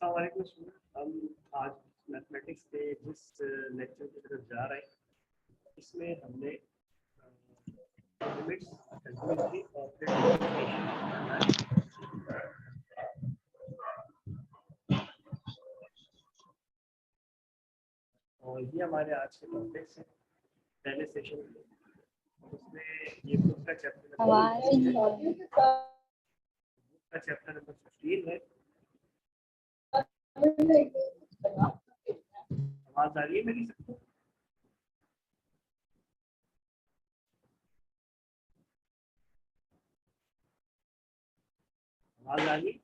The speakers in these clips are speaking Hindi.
अस्सलाम वालेकुम स्टूडेंट। हम आज मैथमेटिक्स के जिस लेक्चर की तरफ जा रहे हैं इसमें हमने लिमिट्स कैलकुलेट की और फिर डिफरेंशिएशन करना है। और ये हमारे आज के टॉपिक्स हैं पहले सेशन में। उसमें ये बुक का चैप्टर नंबर 15 है। आवाज आ रही है मेरी सबको? आवाज आ रही है?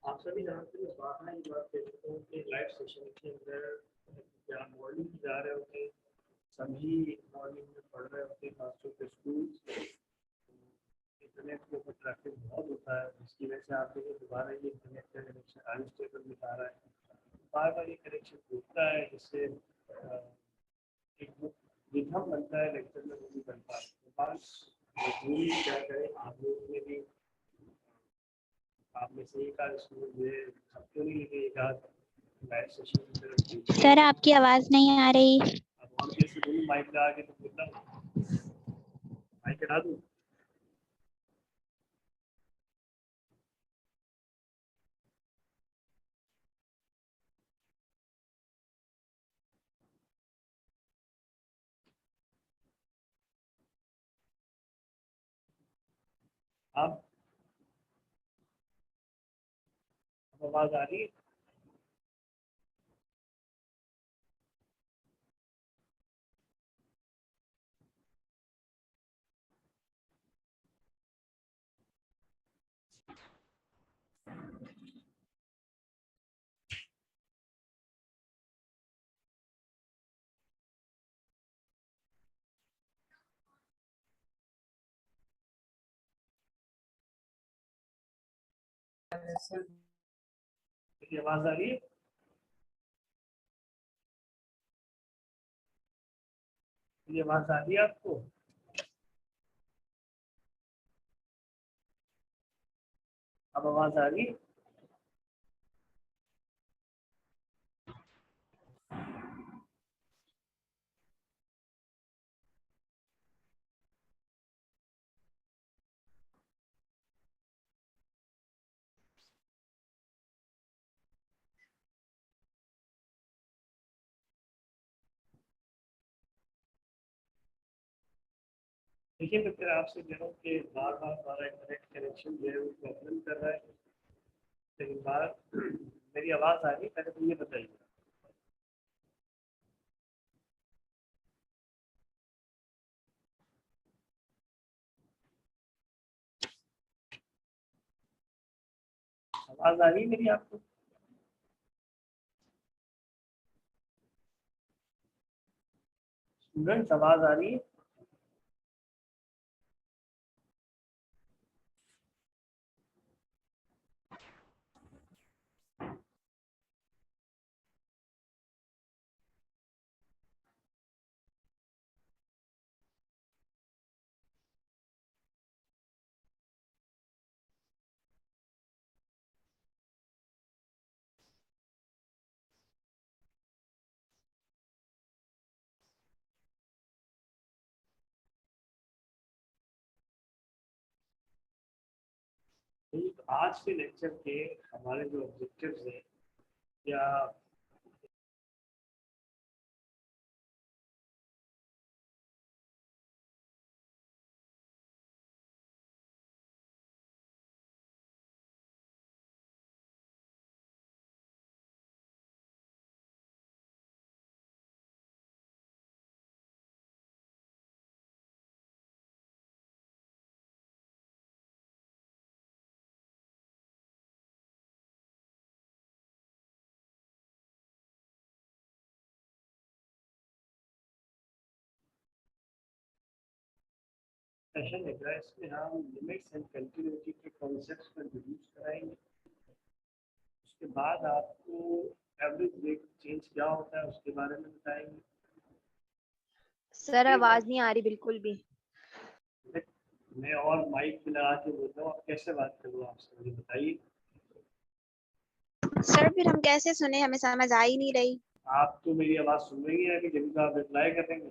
आप सभी जानते हैं बाहर की बात करें तो लाइव सेशन के अंदर या मॉर्निंग जा रहे होते, सभी मॉर्निंग में पढ़ रहे होते हैं, खासतौर पर स्कूल। इंटरनेट के ऊपर ट्रैफिक बहुत होता है, जिसकी वजह से आप देखिए दोबारा ये इंटरनेट का कनेक्शन अनस्टेबल दिखा रहा है। बार बार ये कनेक्शन टूटता है, जिससे एक जो रिथम बनता है लेक्चर में वो नहीं बन पा रहा। तो बस मजबूरी क्या करें, आप लोगों में भी, आप में से एक आध स्टूडेंट ये सबको नहीं लेके एक आध लाइव सेशन की तरफ देखते सर हैं। आपकी आवाज नहीं आ रही। अब और कैसे बोलूं, माइक लगा के तो बोलता हूँ, माइक हटा दूं? अब आवाज आ रही है? मेरी आवाज आ रही है? मेरी आवाज आ रही है आपको? अब आवाज आ रही है? देखिए मैं फिर आपसे कह रहा हूँ कि बार बार हमारा इंटरनेट कनेक्शन जो है वो प्रॉब्लम कर रहा है। लेकिन बार मेरी आवाज़ आ रही है, पहले तो ये बताइए। आवाज़ आ रही है मेरी आपको? स्टूडेंट्स आवाज़ आ रही है? नहीं, तो आज के लेक्चर के हमारे जो ऑब्जेक्टिव्स हैं या सेशन है क्या, इसमें हम लिमिट्स एंड कंटिन्यूटी के कॉन्सेप्ट्स को इंट्रोड्यूस कराएंगे। उसके बाद आपको एवरेज रेट चेंज क्या होता है उसके बारे में बताएंगे। सर आवाज नहीं आ रही बिल्कुल भी। मैं और माइक भी लगा के बोलता हूँ, आप कैसे बात करूँ आपसे, मुझे बताइए। सर फिर हम कैसे सुने, हमें समझ आ ही नहीं रही। आप तो मेरी आवाज सुन रही है कि जब तो आप रिप्लाई करेंगे।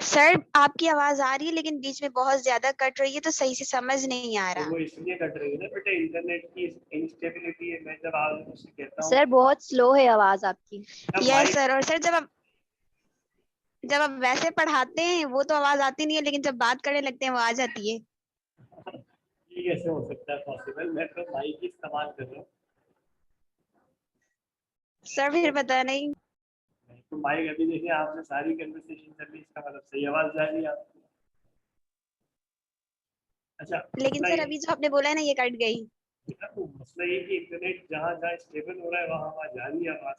सर आपकी आवाज आ रही है लेकिन बीच में बहुत ज्यादा कट रही है, तो सही से समझ नहीं आ तो रहा। वो इसलिए कट रही है ना बेटा, इंटरनेट की इंस्टेबिलिटी है। मैं जब आप लोगों से कहता हूँ सर बहुत स्लो है आवाज आपकी। ना यस माइक, सर। और सर जब आप वैसे पढ़ाते हैं वो तो आवाज आती नहीं है, लेकिन जब बात करने लगते हैं वो आ जाती है। ये कैसे हो सकता है पॉसिबल। मैं तो माइक ही इस्तेमाल कर रहा हूँ। सर फिर पता नहीं। तो माइक अभी देखिए आपसे सारी कन्वर्सेशन चल रही है, इसका मतलब सही आवाज जा रही है आपको। अच्छा लेकिन मसला सर ये, अभी जो आपने बोला है ना, ये कट गई। बेटा तो मसला ये कि इंटरनेट जहाँ जहाँ स्टेबल हो रहा है वहाँ वहाँ जा रही है आवाज।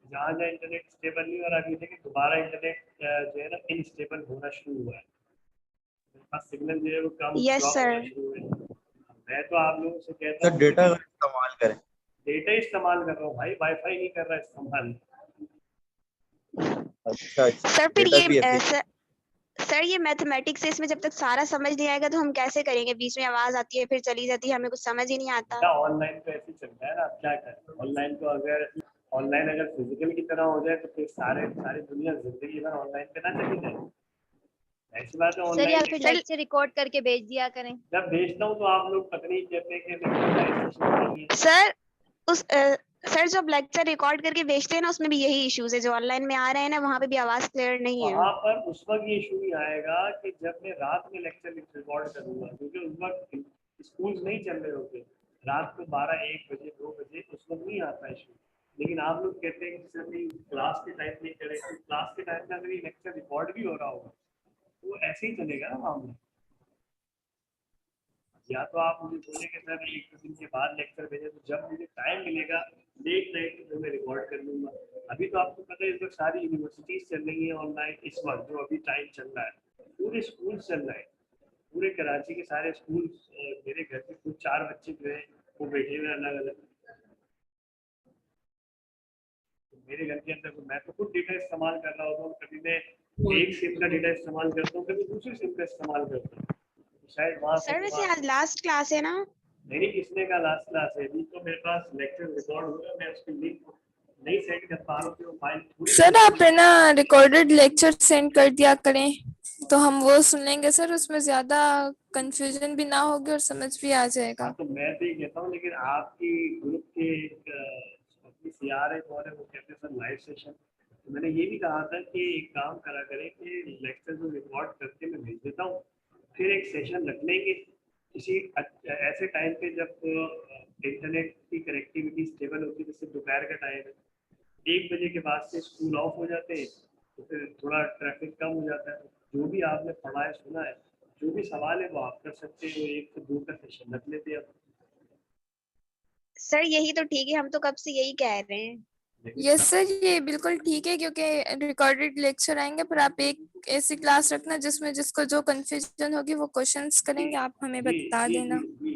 जहाँ जहाँ इंटरनेट स्टेबल नहीं हो रहा, अभी देखिए दोबारा इंटरनेट जो है ना इनस्टेबल होना शुरू हुआ है। मेरे पास सिग्नल जो है वो कम यस ड्रॉप होना सर। शुरू हुआ है। मैं तो आप लोगों से कहता सर हूँ डेटा कि का इस्तेमाल करें। डेटा इस्तेमाल कर रहा हूँ भाई, वाईफाई नहीं कर रहा इस्तेमाल। अच्छा अच्छा, सर फिर डेटा भी ये ऐसे। सर ये मैथमेटिक्स है, इसमें जब तक सारा समझ नहीं आएगा तो हम कैसे करेंगे? बीच में आवाज आती है फिर चली जाती है, हमें कुछ समझ ही नहीं आता। क्या ऑनलाइन तो ऐसे ही चलता है ना, आप क्या करें। ऑनलाइन तो अगर ऑनलाइन अगर फिजिकल की तरह हो जाए तो फिर सारे सारी दुनिया जिंदगी भर ऑनलाइन पे ना चली जाए। ऐसी बात है सर या ऑनलाइन। फिर लेक्चर रिकॉर्ड करके भेज दिया करें। जब भेजता हूँ तो आप लोग तकनीक कहते हैं कि लाइव सेशन नहीं है। सर उस सर जो आप लेक्चर रिकॉर्ड करके भेजते हैं ना, उसमें भी यही इश्यूज है। जो ऑनलाइन में आ रहे हैं ना, वहाँ पे भी आवाज क्लियर नहीं है। वहां पर उस वक्त ये इशू नहीं आएगा कि जब मैं रात में लेक्चर रिकॉर्ड करूंगा, क्योंकि उस वक्त स्कूल नहीं चल रहे होते। रात को 12-1 बजे 2 बजे उस वक्त नहीं आता इशू। लेकिन आप लोग कहते हैं कि सर नहीं क्लास के टाइम नहीं करे, तो क्लास के टाइम में अगर ये लेक्चर रिकॉर्ड भी हो रहा होगा तो ऐसे ही चलेगा ना मामला। या तो आप मुझे बोलेंगे सर 1-2 दिन के बाद लेक्चर भेजे, तो जब मुझे टाइम मिलेगा लेट नाइट में मैं रिकॉर्ड कर लूंगा। अभी तो आपको पता है इस वक्त सारी यूनिवर्सिटीज चल रही है ऑनलाइन। इस वक्त जो अभी टाइम चल रहा है पूरे स्कूल चल रहे हैं, पूरे कराची के सारे स्कूल। मेरे घर के कुछ 4 बच्चे जो है वो बैठे हुए अलग अलग। तो मेरे घर के अंदर मैं तो खुद डेटा इस्तेमाल कर रहा होता हूँ। कभी मैं एक सिम का डेटा इस्तेमाल करता हूँ, कभी दूसरी सिम का इस्तेमाल करता हूँ। तो शायद वहाँ से सर वैसे वहाँ आज लास्ट क्लास है ना? नहीं, किसने का लास्ट क्लास है। अभी तो मेरे पास लेक्चर रिकॉर्ड हुआ है, मैं उसकी लिंक नहीं सेंड कर पा रहा हूँ, वो फाइल पूरी सर आप है ना रिकॉर्डेड लेक्चर सेंड कर दिया करें तो हम वो सुन लेंगे सर, उसमें ज्यादा कंफ्यूजन भी ना होगी और समझ भी आ जाएगा। तो मैं तो ये कहता हूँ, लेकिन आपकी ग्रुप के अपनी सीआर है कौन है, वो कहते हैं सर लाइव सेशन। तो मैंने ये भी कहा था कि एक काम करा करें कि लेक्चर जो रिकॉर्ड करके मैं भेज देता हूँ, फिर एक सेशन रख लेंगे किसी ऐसे टाइम पे जब इंटरनेट की कनेक्टिविटी स्टेबल होती है। जैसे दोपहर का टाइम है, 1 बजे के बाद से स्कूल ऑफ हो जाते हैं, तो फिर थोड़ा ट्रैफिक कम हो जाता है। जो भी आपने पढ़ा है सुना है, जो भी सवाल है वो आप कर सकते हैं। वो 1 से 2 का सेशन रख लेते हैं आप। सर यही तो ठीक है, हम तो कब से यही कह रहे हैं। यस सर, ये बिल्कुल ठीक है क्योंकि रिकॉर्डेड लेक्चर आएंगे, पर आप एक ऐसी क्लास रखना जिसमें जिसको जो कंफ्यूजन होगी वो क्वेश्चंस करेंगे, आप हमें जी बता जी जी देना। जी,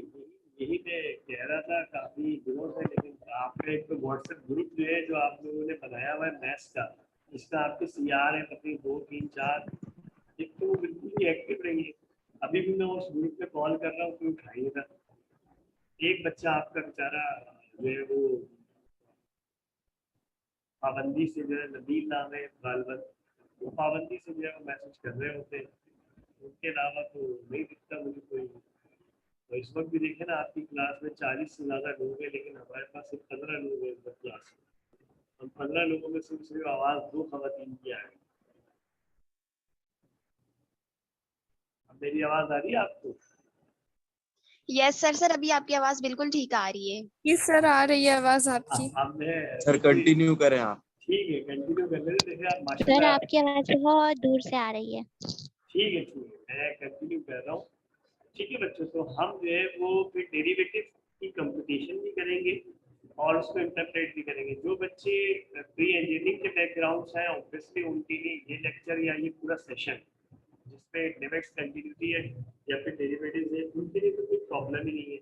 यही मैं कह रहा था काफी दिनों से। लेकिन आपका एक तो व्हाट्सएप ग्रुप जो है जो आप लोगों ने बनाया हुआ है मैथ्स का, इसका आपके सीआर है तकरीबन 2 3 4, एक तो वो बिल्कुल ही एक्टिव रही है। अभी भी मैं उस ग्रुप पे कॉल कर रहा हूँ कोई उठाइएगा। एक बच्चा आपका बेचारा जो है वो पाबंदी से जो है, नदीम नाम है गालबन, वो पाबंदी से जो है वो मैसेज कर रहे होते हैं। उनके अलावा तो नहीं दिखता मुझे कोई। तो इस वक्त भी देखे ना आपकी क्लास में 40 से ज़्यादा लोग हैं, लेकिन हमारे पास सिर्फ 15 लोग हैं इस वक्त क्लास में। हम 15 लोगों में सिर्फ आवाज़ 2 खवातीन की आ रही। अब मेरी आवाज़ आ रही है आपको? Yes sir. सर अभी आपकी आवाज बिल्कुल ठीक आ रही है। ये सर आ रही है आवाज आपकी। अब मैं सर कंटिन्यू करें आप। ठीक है कंटिन्यू कर लेते। देखिए आप सर माशाल्लाह। आपकी आवाज बहुत दूर से आ रही है। ठीक है मैं कंटिन्यू कर रहा हूँ। ठीक है बच्चों, तो हम जो है वो फिर डेरिवेटिव की कंपटीशन भी करेंगे और उसको इंटरप्रेट भी करेंगे। जो बच्चे प्री इंजीनियरिंग के बैकग्राउंड से हैं ऑब्वियसली उनके लिए ये लेक्चर या ये पूरा सेशन, जिसपे लिमिट्स कंटिन्यूटी है या फिर डेरिवेटिव्स है, उनके लिए तो कोई प्रॉब्लम ही नहीं है।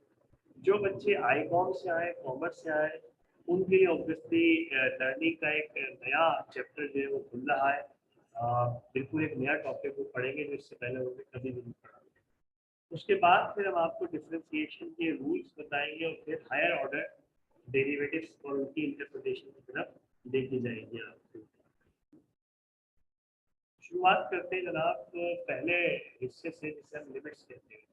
जो बच्चे आईकॉम से आए, कॉमर्स से आए, उनके लिए ऑब्वियसली लर्निंग का एक नया चैप्टर जो है वो खुल रहा है। बिल्कुल एक नया टॉपिक वो पढ़ेंगे जो इससे पहले उन्होंने कभी नहीं पढ़ा। उसके बाद फिर हम आपको डिफरेंशिएशन के रूल्स बताएंगे और फिर हायर ऑर्डर डेरिवेटिव्स और उनकी इंटरप्रिटेशन की तरफ देखी जाएगी आपको। शुरुआत करते हैं जनाब पहले हिस्से से जिसे हम लिमिट्स कहते हैं।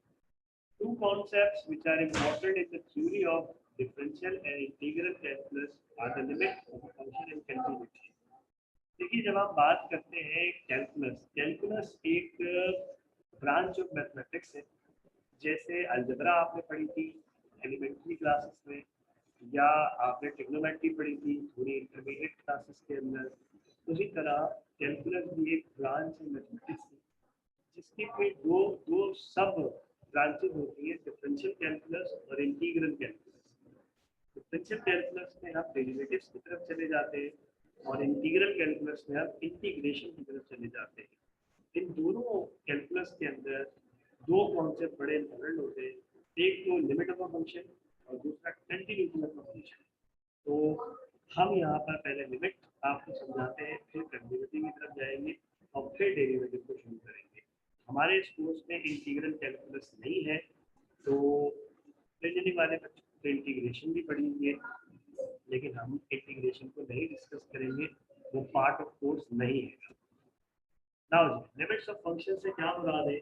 Two concepts which are important in the theory of differential and integral calculus are the limit of a function and continuity. देखिए जब हम बात करते हैं कैलकुलस, कैलकुलस एक ब्रांच ऑफ मैथमेटिक्स है। जैसे अलजेब्रा आपने पढ़ी थी एलिमेंट्री क्लासेस में, या आपने ट्रिग्नोमेट्री पढ़ी थी थोड़ी इंटरमीडिएट क्लासेस के अंदर, उसी तरह कैलकुलस भी एक ब्रांच है मैथमेटिक्स की, जिसकी फिर दो सब ब्रांचेज होती है, डिफरेंशियल कैलकुलस और इंटीग्रल कैलकुलस। डिफरेंशियल कैलकुलस में हम डेरिवेटिव्स की तरफ चले जाते हैं और इंटीग्रल कैलकुलस में हम इंटीग्रेशन की तरफ चले जाते हैं। इन दोनों कैलकुलस के अंदर दो कॉन्सेप्ट बड़े इंपॉर्टेंट होते हैं, एक तो लिमिट ऑफ अ फंक्शन और दूसरा कंटिन्यूटी ऑफ अ फंक्शन। तो हम यहाँ पर पहले लिमिट आपको समझाते हैं, फिर कंटिन्यूटी की तरफ जाएंगे और फिर डेरिवेटिव को शुरू करेंगे। हमारे इस कोर्स में इंटीग्रल कैलकुलस नहीं है, तो इंजीनियरिंग वाले बच्चों को इंटीग्रेशन भी पढ़ी हुई है, लेकिन हम इंटीग्रेशन को नहीं डिस्कस करेंगे, वो पार्ट ऑफ कोर्स नहीं है। नाउ लिमिट्स ऑफ फंक्शन से क्या मुराद है?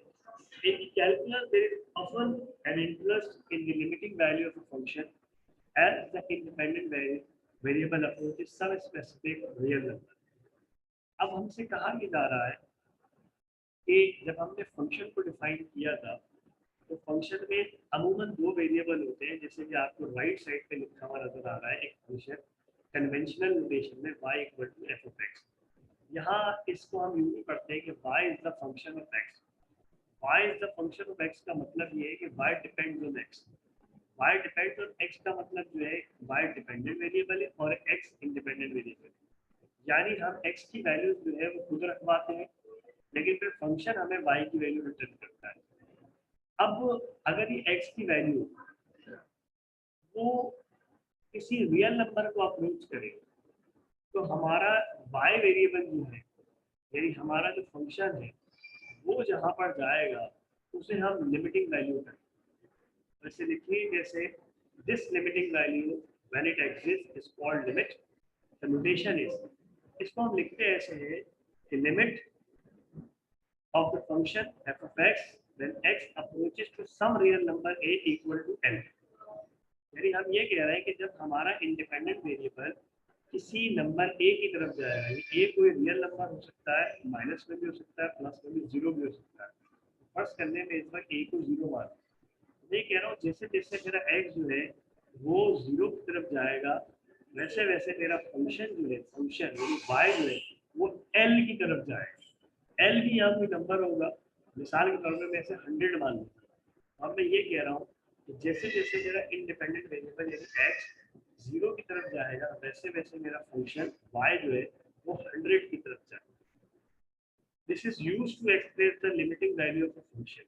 In calculus, there is often an interest in the limiting value of a function as the independent variable approaches some specific real number. अब हमसे कहा जा रहा है कि जब हमने फंक्शन को डिफाइन किया था तो फंक्शन में अमूमन दो वेरिएबल होते हैं, जैसे कि आपको राइट साइड पे लिखा हुआ नजर आ रहा है एक फंक्शन कन्वेंशनल नोटेशन में y equal to F of X. यहाँ इसको हम यूं ही पढ़ते हैं कि y is the function of x। y is the function of x का मतलब ये है कि y depends on x। y depends on x का मतलब जो है y डिपेंडेंट वेरिएबल है और x इंडिपेंडेंट वेरिएबल है, यानी हम x की वैल्यू जो है वो खुद रखवाते हैं, लेकिन फिर फंक्शन हमें y की वैल्यू रिटर्न करता है। अब अगर ये x की वैल्यू वो किसी रियल नंबर को अप्रोच करे तो हमारा y वेरिएबल जो है, यानी हमारा जो फंक्शन है, वो जहाँ पर जाएगा उसे हम लिमिटिंग वैल्यू करें। वैसे लिखिए जैसे this limiting value when it exist is called limit. The notation is, इसको हम लिखते ऐसे हैं कि limit of the function f of x when x approaches to some real number a equal to n। यानी हम ये कह रहे हैं कि जब हमारा इंडिपेंडेंट वेरिएबल किसी नंबर a की तरफ जाएगा, ये a कोई रियल नंबर हो सकता है, माइनस में भी हो सकता है, प्लस में भी, जीरो भी हो सकता है। फर्स्ट करने में इस बार a को जीरो मान, मैं कह रहा हूँ जैसे जैसे मेरा x जो है वो जीरो की तरफ जाएगा, वैसे वैसे मेरा फंक्शन जो है, फंक्शन y जो है वो l की तरफ जाएगा। एल भी यहाँ कोई नंबर होगा, मिसाल के तौर पे मैं इसे 100 मान लूँगा, और मैं ये कह रहा हूँ कि जैसे जैसे मेरा इंडिपेंडेंट वेरिएबल यानी x जीरो की तरफ जाएगा, वैसे वैसे मेरा फंक्शन y जो है वो 100 की तरफ जाएगा। This is used to express the limiting value of a function.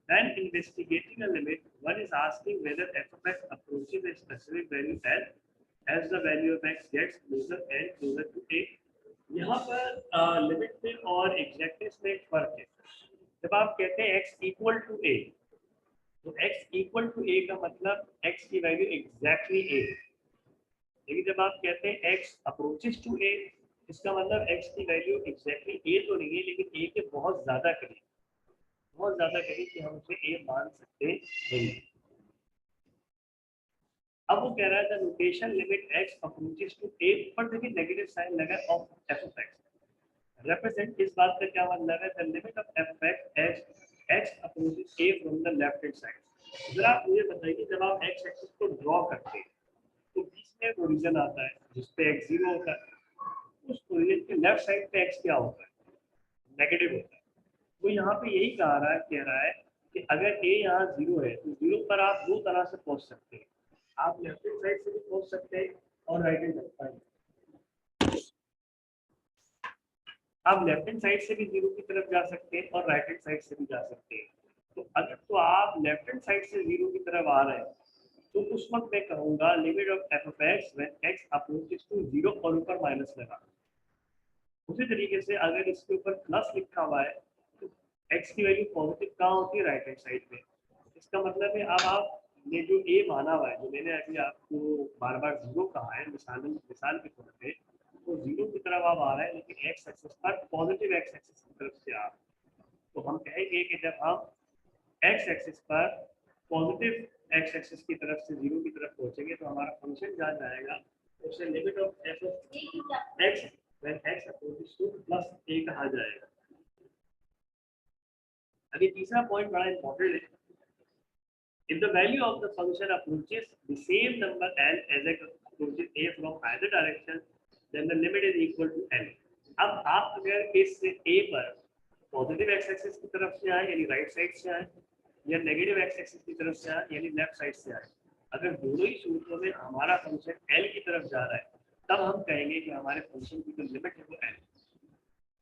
When investigating a limit, one is asking whether f of x approaches a specific value l as the value of x gets closer and closer to a। यहाँ पर लिमिट में और एग्जैक्टनेस में एक फर्क है। जब आप कहते हैं x इक्वल टू a, तो x इक्वल टू a का मतलब x की वैल्यू एग्जैक्टली a, लेकिन जब आप कहते हैं x अप्रोचेस टू a, इसका मतलब x की वैल्यू एग्जैक्टली a तो नहीं है, लेकिन a के बहुत ज्यादा करीब, बहुत ज्यादा करीब कि हम उसे a मान सकते नहीं। अब वो कह रहा है notation limit x approaches to a, पर देखिए नेगेटिव साइन लगा of f of x represent, इस बात का क्या मतलब है? The limit of f of x as x approaches a from the left hand side. जरा आप मुझे बताइए, जब आप x एक्सिस को ड्रॉ करते हैं तो बीच में एक ओरिजिन आता है जिस पे x जीरो होता है, उस ओरिजिन के लेफ्ट साइड पे x क्या होता है? नेगेटिव होता है। वो यहाँ पे यही कह रहा है कि अगर a यहाँ जीरो है तो जीरो पर आप दो तरह से पहुंच सकते हैं, आप लेफ्ट हैंड साइड से भी पहुंच सकते हैं और राइट हैंड साइड। आप लेफ्ट हैंड साइड से भी जीरो की तरफ जा सकते हैं और राइट हैंड साइड से भी जा सकते हैं। तो अगर तो आप लेफ्ट हैंड साइड से जीरो की तरफ आ रहे हैं तो उस वक्त मैं कहूंगा limit of F of X when X approaches to zero और ऊपर माइनस लगा। उसी तरीके से अगर इसके ऊपर प्लस लिखा हुआ है तो एक्स की वैल्यू पॉजिटिव कहाँ होती है, राइट हैंड साइड में। इसका मतलब है अब आप ये जो ए माना हुआ है, जो मैंने अभी आपको बार बार जीरो कहा है मिसाल के तौर पे, तो जीरो की तरफ आप आ रहे हैं लेकिन एक्स एक्सिस पर पॉजिटिव एक्स एक्सिस की तरफ से आ रहे हैं। तो हम कहेंगे कि जब हम एक्स एक्सिस पर पॉजिटिव एक्स एक्सिस की तरफ से जीरो की तरफ पहुंचेंगे तो हमारा फंक्शन जहाँ जाएगा उसे limit of F of X when X approaches two plus A कहा जाएगा। अभी तीसरा पॉइंट बड़ा इंपॉर्टेंट है। If the value of the function approaches the same number n as it approaches a from either direction, then the limit is equal to n. अब आप अगर इस a पर पॉजिटिव एक्स एक्सिस की तरफ से आए यानी राइट साइड से आए या नेगेटिव एक्स एक्सिस की तरफ से आए यानी लेफ्ट साइड से आए, अगर दोनों ही सूत्रों में हमारा फंक्शन l की तरफ जा रहा है तब हम कहेंगे कि हमारे फंक्शन की जो लिमिट है वो n।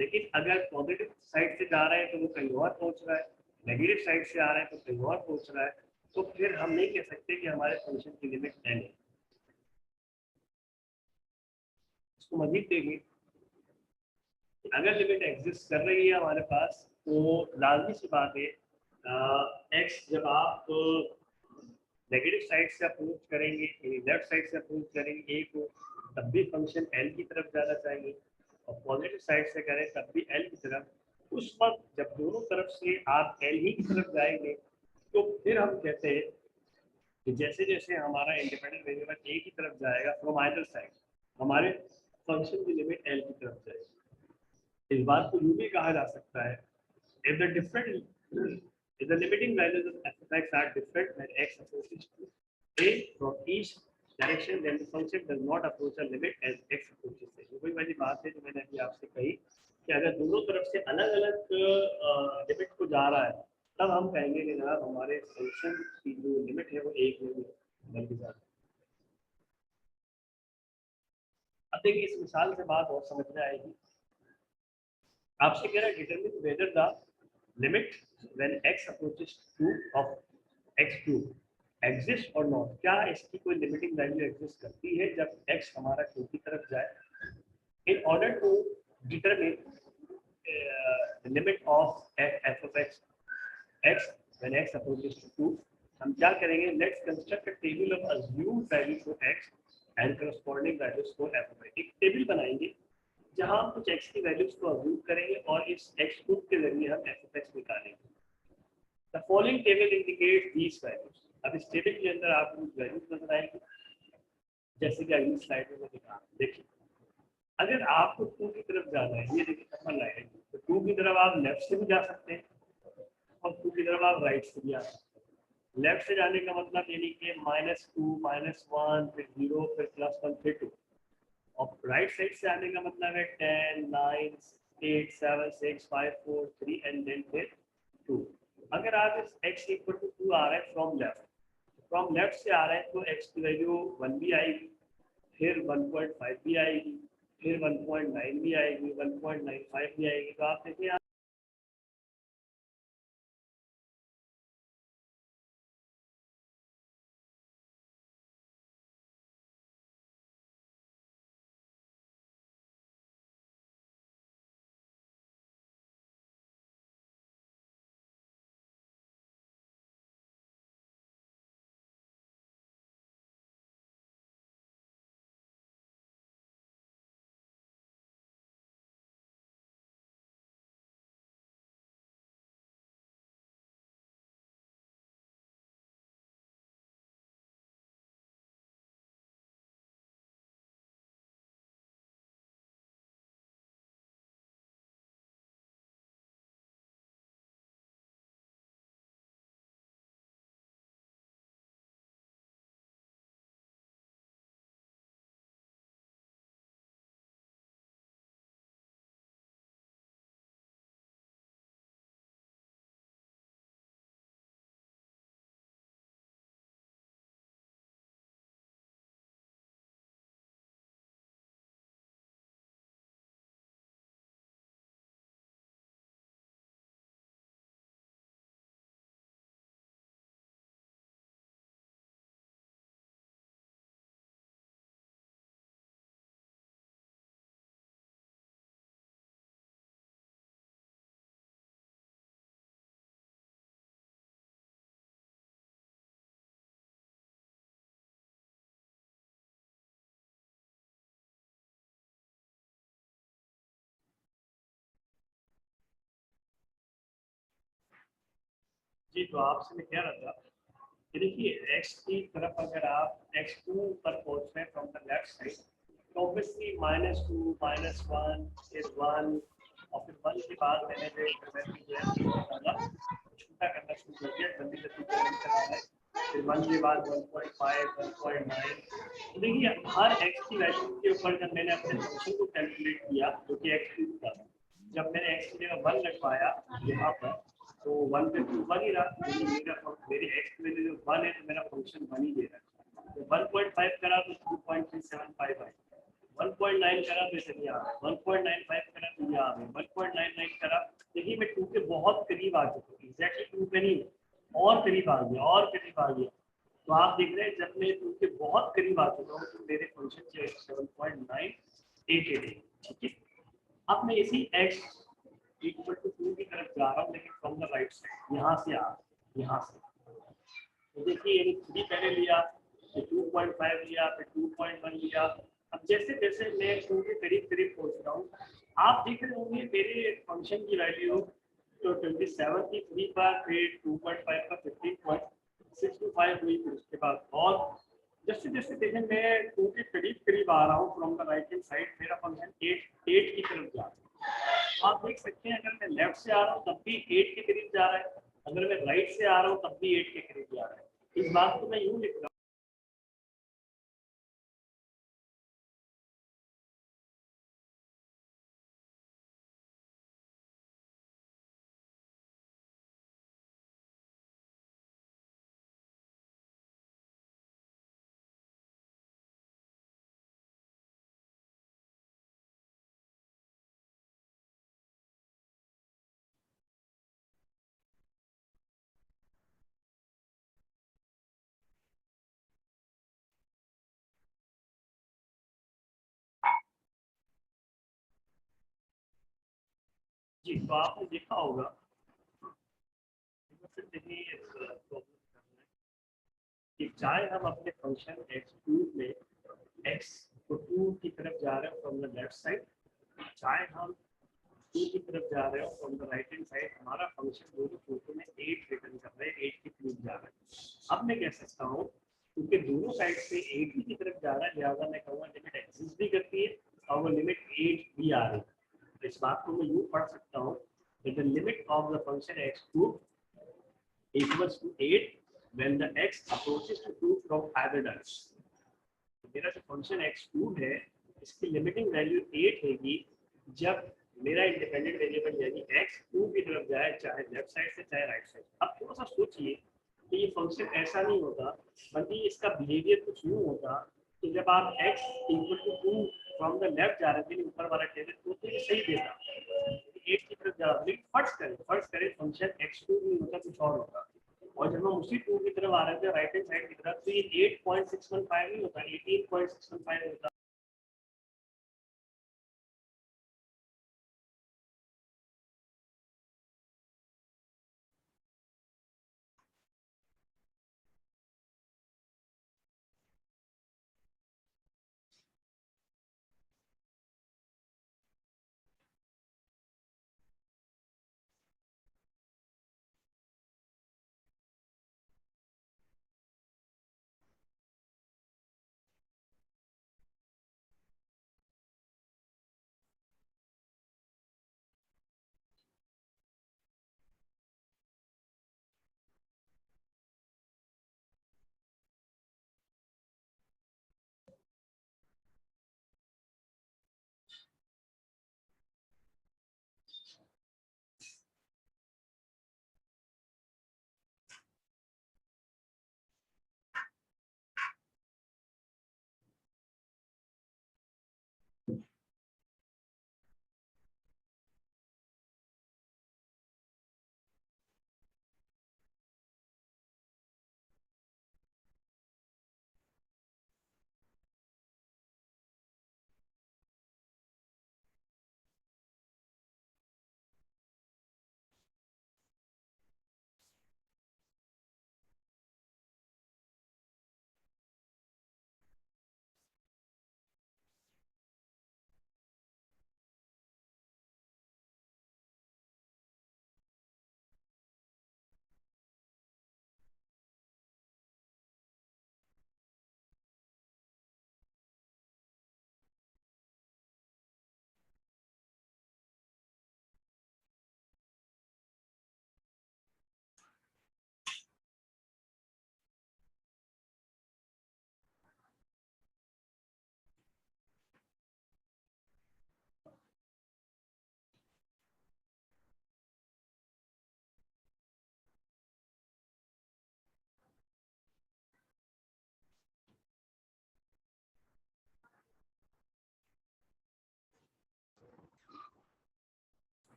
लेकिन अगर पॉजिटिव साइड से जा रहे हैं तो वो कहीं और पहुंच रहा है, नेगेटिव साइड से आ रहे हैं तो कहीं और पहुंच रहा है, तो फिर हम नहीं कह सकते कि हमारे फंक्शन की लिमिट n है। इसको मजीद देखें, अगर लिमिट एग्जिस्ट कर रही है हमारे पास तो लाजमी सी बात है एक्स जब आप नेगेटिव साइड से अप्रोच करेंगे यानी लेफ्ट साइड से अप्रोच करेंगे ए को तब भी फंक्शन एल की तरफ जाना चाहिए और पॉजिटिव साइड से करें तब भी एल की तरफ। उस वक्त जब दोनों तरफ से आप एल ही की तरफ जाएंगे तो फिर हम कहते हैं कि जैसे जैसे हमारा इंडिपेंडेंट वेरिएबल ए की तरफ जाएगा फ्रॉम आइदर साइड हमारे फंक्शन की लिमिट एल की तरफ जाएगी। इस बात को यूं भी कहा जा सकता है if the different if the limiting values of f of x are different when x approaches to a from each direction then the function does not approach a limit as x approaches a। ये वही वाली बात है जो मैंने अभी आपसे कही कि अगर दोनों तरफ से अलग अलग लिमिट को जा रहा है तब हम कहेंगे कि जनाब हमारे फंक्शन की जो लिमिट है वो एक में बदल के जा रही है। अब देखिए इस मिसाल से बात और समझ में आएगी। आपसे कह रहा है determine whether the limit when x approaches two of x2 exist और नॉट, क्या इसकी कोई लिमिटिंग वैल्यू एग्जिस्ट करती है जब x हमारा 2 की तरफ जाए। In order to determine the limit of f of x when x approaches to 2 हम क्या करेंगे, let's construct a table of assumed value for x and corresponding values for f of x। एक टेबल बनाएंगे जहां हम कुछ x की वैल्यूज को अज्यूम करेंगे और इस x क्यूब के जरिए हम f ऑफ x निकालेंगे। The following table indicates these values. अब इस टेबल के अंदर आपको कुछ वैल्यूज नजर आएंगी जैसे कि अगली स्लाइड में मैं दिखा। देखिए अगर आपको 2 की तरफ जाना है, ये देखिए नंबर लाइन है, तो 2 की तरफ आप लेफ्ट से भी जा सकते हैं और 2 की तरफ आप राइट से भी आ सकते हैं। लेफ्ट से जाने का मतलब यानी कि -2 -1 फिर 0 फिर +1 फिर 2 और राइट साइड से आने का मतलब है 10 9 8 7 6 5 4 3 एंड देन फिर 2। अगर आप इस x इक्वल टू 2 आ रहे हैं फ्रॉम लेफ्ट से आ रहे हैं तो x की वैल्यू 1 भी आएगी, फिर 1.5 भी आएगी, फिर 1.9 भी आएगी, 1.95 भी आएगी। तो आप देखिए जी, तो आपसे मैं कह रहा था कि देखिए x की तरफ अगर आप x2 पर पहुंच रहे हैं फ्रॉम द लेफ्ट साइड, तो ऑब्वियसली -2 -1 फिर 1 और फिर 1 के बाद मैंने जो इंटरवल किया है बहुत ज़्यादा छोटा करना शुरू कर दिया, जल्दी जल्दी करना चला है। फिर 1 के बाद 1.5 1.9। तो देखिए हर x की वैल्यू के ऊपर जब मैंने अपने फंक्शन को कैलकुलेट किया जो कि x2 था, जब मैंने x की जगह 1 रखवाया यहाँ पर, तो 1 पे 1 ही रहा, क्योंकि मेरी x की वैल्यू जो 1 है तो मेरा फंक्शन 1 ही दे रहा है। तो 1.5 करा तो 2.375 आई, 1.9 करा तो इतनी आ गई, 1.95 करा तो ये आ गई, 1.99 करा। देखिए मैं 2 के बहुत करीब आ चुका हूँ, एग्जैक्टली 2 पे नहीं, और करीब आ गया और करीब आ गया। तो आप देख रहे हैं जब मैं 2 के बहुत करीब आ चुका हूँ तो मेरे फंक्शन से 7.988 है, ठीक है। अब मैं इसी x इक्वल टू 2 की तरफ जा रहा हूँ, लेकिन फ्रॉम द राइट साइड, यहाँ से आ, यहाँ से। तो देखिए ये 3 पहले लिया, फिर 2.5 लिया, फिर 2.1 लिया। अब जैसे जैसे मैं 2 के करीब करीब पहुँच रहा हूँ, आप देख रहे होंगे मेरे फंक्शन की वैल्यू तो 27 की 3 पर, फिर 2.5 का 15.625 हुई, फिर उसके बाद और जैसे जैसे देखें मैं 2 के करीब करीब आ रहा हूँ from the right hand side, मेरा फंक्शन 8 की तरफ जा रहा है। आप देख सकते हैं अगर मैं लेफ्ट से आ रहा हूँ तब भी 8 के करीब जा रहा है, अगर मैं राइट से आ रहा हूँ तब भी 8 के करीब जा रहा है। इस बात को मैं यूँ लिख रहा हूँ, जी तो आपने देखा होगा कि चाहे हम अपने फंक्शन x2 में x को 2 की तरफ जा रहे हो फ्रॉम द लेफ्ट साइड, चाहे हम 2 की तरफ जा रहे हो from the right hand side, हमारा फंक्शन दोनों फोटो में 8 रिटर्न कर रहे हैं, 8 की तरफ जा रहा है। अब मैं कह सकता हूँ क्योंकि दोनों साइड से 8 ही की तरफ जा रहा है, लिहाजा मैं कहूँगा लिमिट एग्जिस्ट भी करती है और वो लिमिट 8 भी आ रही है। तो इस बात को मैं यूँ पढ़ सकता हूँ कि the limit of the function x2 equals to 8 when the x approaches to 2 from either direction। मेरा जो फंक्शन x2 है इसकी लिमिटिंग वैल्यू 8 हैगी जब मेरा इंडिपेंडेंट वेरिएबल यानी x 2 की तरफ जाए, चाहे लेफ्ट साइड से चाहे राइट साइड। अब थोड़ा सा सोचिए कि ये फंक्शन ऐसा नहीं होता, बल्कि इसका बिहेवियर कुछ यूँ होता कि जब आप x equal to 2 from the left जा रहे थे ऊपर वाला टेबल तो ये सही देता, 8 की तरफ जा रहा, लेकिन फर्ज करें फंक्शन x2 नहीं होता, कुछ और होता। और जब हम उसी 2 की तरफ आ रहे थे राइट हैंड साइड की तरफ, तो ये 8.615 नहीं होता, 18.615 होता।